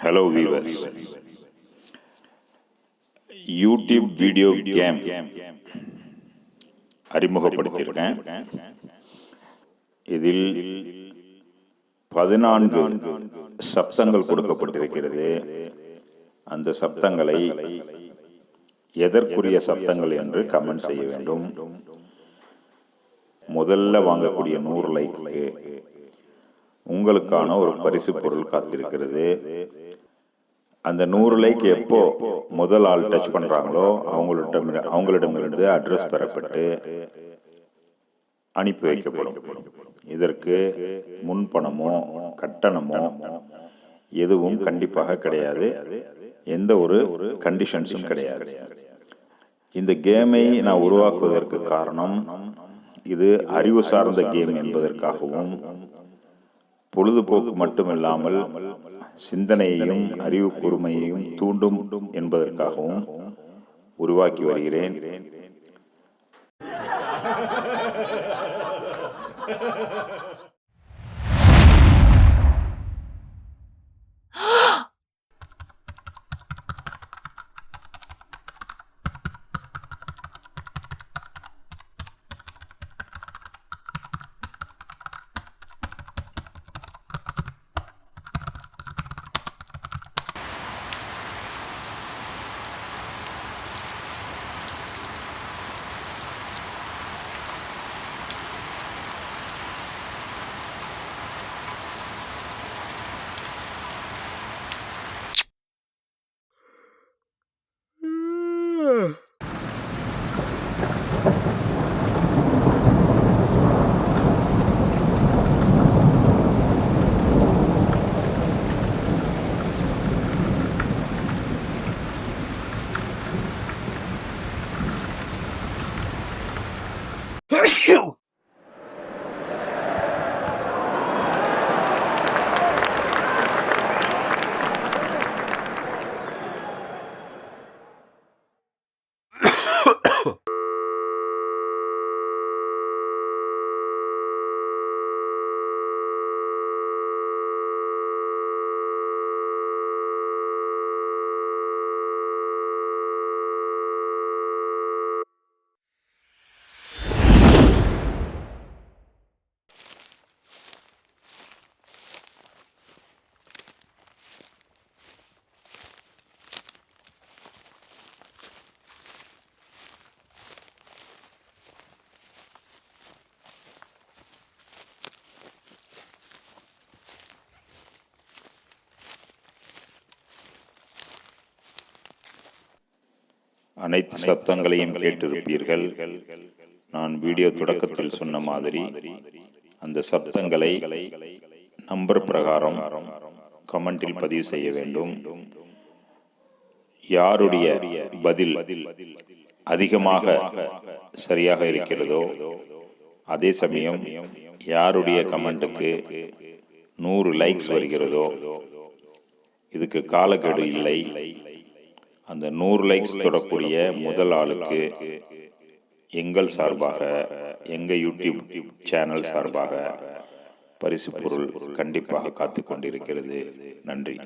Hello viewers, YouTube video game அறிமுகப்படுத்தியிருக்கேன். இதில் 14 சப்தங்கள் கொடுக்கப்பட்டிருக்கிறது. அந்த சப்தங்களை எதற்குரிய சப்தங்கள் என்று கமெண்ட் செய்ய வேண்டும். முதல்ல வாங்கக்கூடிய 100 லைக்கு உங்களுக்கான ஒரு பரிசு பொருள் காத்திருக்கிறது. அந்த 100 லைக் எப்போ முதல் ஆள் டச் பண்ணுறாங்களோ அவங்களிடமிருந்து அட்ரஸ் பெறப்பட்டு அனுப்பி வைக்கப்படும். இதற்கு முன்பணமோ கட்டணமோ எதுவும் கண்டிப்பாக கிடையாது. எந்த ஒரு கண்டிஷன்ஸும் கிடையாது. இந்த கேமை நான் உருவாக்குவதற்கு காரணம், இது அறிவு சார்ந்த கேம் என்பதற்காகவும், பொழுதுபோக்கு மட்டுமில்லாமல் சிந்தனையையும் அறிவு கூர்மையையும் தூண்டும் என்பதற்காகவும் உருவாக்கி வருகிறேன். அனைத்து சப்தங்களையும் கேட்டிருப்பீர்கள். நான் வீடியோ தொடக்கத்தில் சொன்ன மாதிரி அந்த சப்தங்களை நம்பர் பிரகாரம் கமெண்டில் பதிவு செய்ய வேண்டும். யாருடைய பதில் அதிகமாக சரியாக இருக்கிறதோ, அதே சமயம் யாருடைய கமெண்ட்டுக்கு 100 லைக்ஸ் வருகிறதோ, இதுக்கு காலக்கெடு இல்லை. அந்த 100 லைக்ஸ் தொடக்கூடிய முதல் ஆளுக்கு எங்கள் சார்பாக, எங்கள் யூடியூப் சேனல் சார்பாக பரிசு பொருள் கண்டிப்பாக காத்து கொண்டிருக்கிறது. நன்றி.